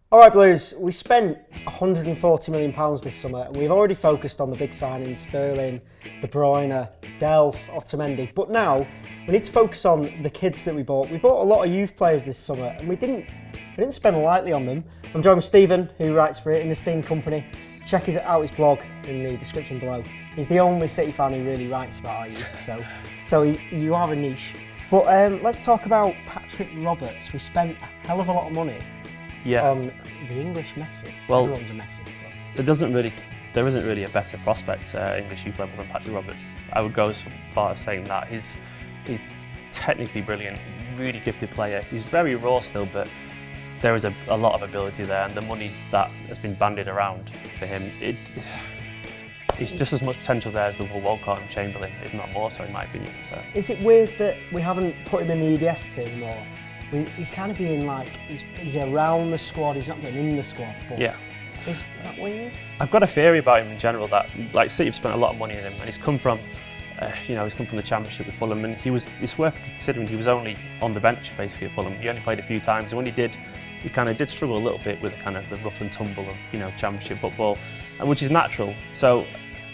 All right, Blues, we spent £140 million this summer and we've already focused on the big signings, Sterling, De Bruyne, Delph, Otamendi, but now we need to focus on the kids that we bought. We bought a lot of youth players this summer and we didn't spend lightly on them. I'm joined with Stephen, who writes for it in the Steam Company. Check out his blog in the description below. He's the only City fan who really writes about our youth, so you are a niche. But let's talk about Patrick Roberts. We spent a hell of a lot of money on the English Messi. Well, everyone's a Messi. There isn't really a better prospect English youth level than Patrick Roberts. I would go as far as saying that he's technically brilliant, really gifted player. He's very raw still, but there is a lot of ability there, and the money that has been bandied around for him, it's just as much potential there as the Walcott and Chamberlain, if not more so, in my opinion. So. Is it weird that we haven't put him in the EDS team more? He's kind of being like, he's around the squad, he's not getting in the squad. But yeah. Is that weird? I've got a theory about him in general that, like, City have spent a lot of money on him, and he's come from the Championship with Fulham, and it's worth considering he was only on the bench basically at Fulham. He only played a few times, and when he did, he kind of did struggle a little bit with the kind of the rough and tumble of Championship football, which is natural. So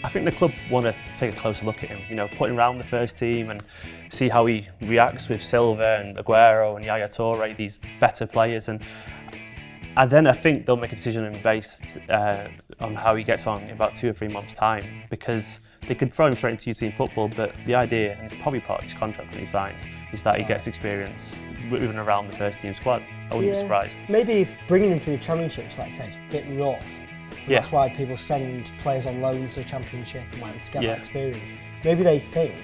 I think the club want to take a closer look at him, put him around the first team and see how he reacts with Silva and Aguero and Yaya Toure, these better players, and then I think they'll make a decision based on how he gets on in about 2 or 3 months' time, because they could throw him straight into youth-team football, but the idea, and it's probably part of his contract when he signed, is that he gets experience moving around the first team squad. I wouldn't be surprised. Maybe if bringing him through the Championships, like I say, it's a bit rough. That's why people send players on loan to the Championship and whatever to get that experience. Maybe they think,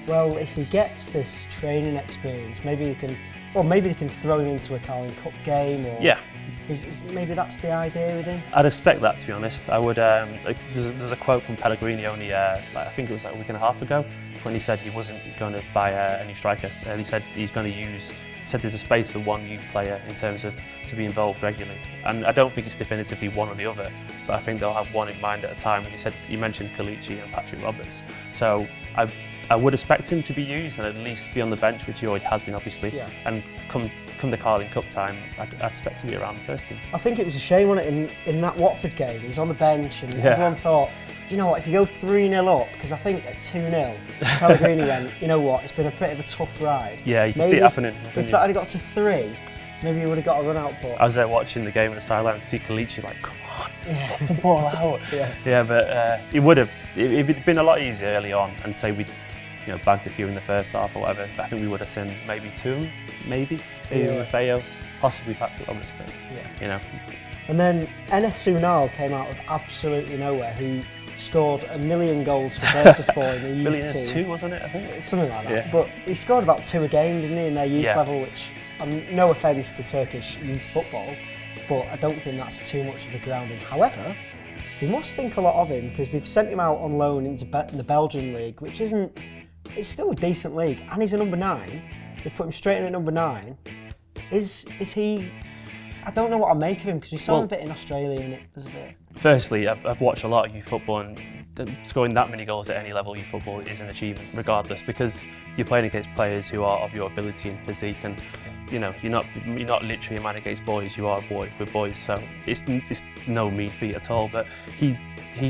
well, if he gets this training experience, maybe they can throw him into a Carling Cup game, or maybe that's the idea with him. I'd expect that, to be honest. I would. There's a quote from Pellegrini only, I think it was like a week and a half ago, when he said he wasn't going to buy a new striker. He said he's going to use. He said there's a space for one youth player in terms of to be involved regularly, and I don't think it's definitively one or the other, but I think they'll have one in mind at a time. And he mentioned Kalichi and Patrick Roberts, so I would expect him to be used and at least be on the bench, which he already has been, obviously. Yeah. And come the Carling Cup time, I'd expect to be around the first team. I think it was a shame, wasn't it, in that Watford game. He was on the bench, and everyone thought, do you know what, if you go 3-0 up, because I think at 2-0, Pellegrini went, you know what, it's been a bit of a tough ride. Yeah, you can see it happening. If that had got to 3, maybe he would have got a run out. But I was there watching the game at the sideline and see Kalichi like, come on, put the ball out. But it would have, if it'd been a lot easier early on, and say we'd bagged a few in the first half or whatever, I think we would have seen maybe 2, maybe Maffeo, possibly Patrick Roberts, but And then Enes Ünal came out of absolutely nowhere. He scored 1 million goals for Bursaspor in the youth team. 1,000,002, wasn't it? I think something like that. Yeah. But he scored about 2 a game, didn't he, in their youth level? Which, no offence to Turkish youth football, but I don't think that's too much of a grounding. However, they must think a lot of him, because they've sent him out on loan into the Belgian league, which isn't. It's still a decent league, and he's a number 9. They put him straight in at number 9. Is he? I don't know what I make of him, because we saw him a bit in Australia, and it was a bit. Firstly, I've watched a lot of youth football, and scoring that many goals at any level of youth football is an achievement, regardless, because you're playing against players who are of your ability and physique, and you're not literally a man against boys. You are a boy with boys, so it's no mean feat at all. But he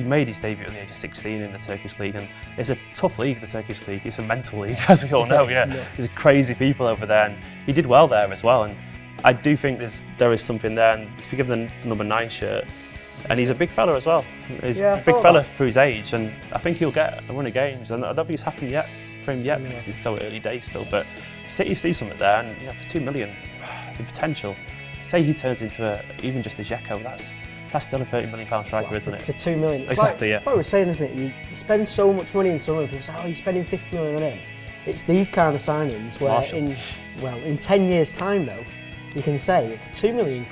made his debut at the age of 16 in the Turkish league, and it's a tough league, the Turkish league. It's a mental league, as we all know. There's crazy people over there, and he did well there as well. And I do think there is something there. And if you give him the number 9 shirt, and he's a big fella as well. He's a big fella for his age, and I think he'll get a run of games. And I don't think it's happened yet for him yet, because it's so early days still. But City see something there, and for 2 million, the potential. Say he turns into even just a Dzeko, that's still a £30 million striker, isn't it? For 2 million. It's exactly, like what we're saying, isn't it? You spend so much money in summer, people say, you're spending 50 million on him. It's these kind of signings where in 10 years' time, though, you can say, for £2 million,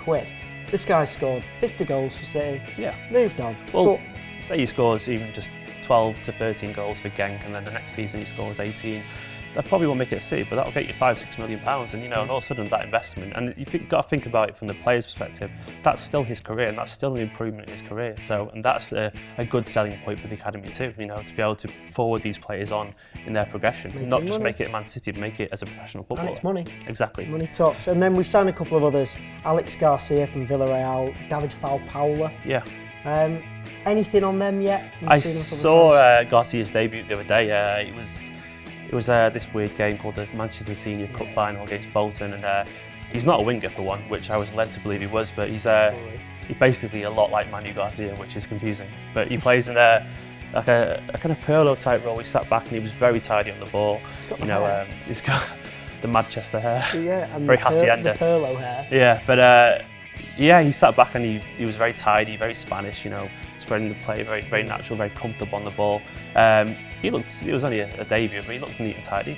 this guy scored 50 goals for City, moved on. Well, say he scores even just 12 to 13 goals for Genk, and then the next season he scores 18. that probably won't make it a City, but that'll get you £5-6 million, and and all of a sudden that investment, and you've got to think about it from the player's perspective. That's still his career, and that's still an improvement in his career. So, and that's a good selling point for the academy too. To be able to forward these players on in their progression, not just make it at Man City, but make it as a professional footballer. And it's money. Exactly. Money talks. And then we've signed a couple of others: Alex Garcia from Villarreal, David Paula. Yeah. Anything on them yet? I saw Garcia's debut the other day. It was this weird game called the Manchester Senior Cup Final against Bolton, and he's not a winger for one, which I was led to believe he was, but he's basically a lot like Manu Garcia, which is confusing. But he plays in a kind of Pirlo type role. He sat back and he was very tidy on the ball. He's got the Manchester hair. Yeah, and very hacienda. The Pirlo hair. Yeah, but he sat back and he was very tidy, very Spanish. Spreading the play, very very natural, very comfortable on the ball. It was only a debut, but he looked neat and tidy.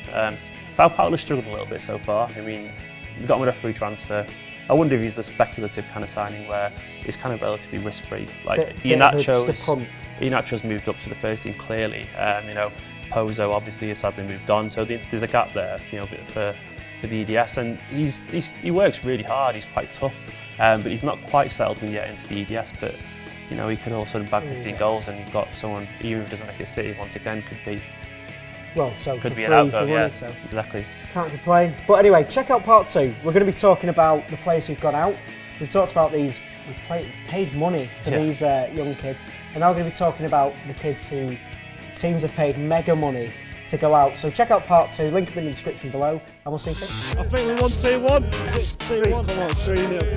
Paula struggled a little bit so far. I mean, we got him with a free transfer. I wonder if he's a speculative kind of signing where it's kind of relatively risk-free. Like Iheanacho's moved up to the first team clearly. Pozo obviously has sadly moved on, so there's a gap there, for the EDS, and he works really hard. He's quite tough, but he's not quite settled in yet into the EDS. But he could also bag 15 goals, and you've got someone, even if it doesn't make it a City, once again could be an outgo, yeah, so exactly. Can't complain. But anyway, check out part 2. We're going to be talking about the players who've gone out. We've talked about these. We've paid money for these young kids, and now we're going to be talking about the kids who teams have paid mega money to go out. So check out part 2. Link in the description below, and we'll see you soon. I think we won 2-1. 2-1. Come on, 3-0.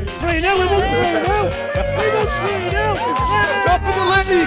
3-0. We won 3-0. We won 3-0. Top of the league.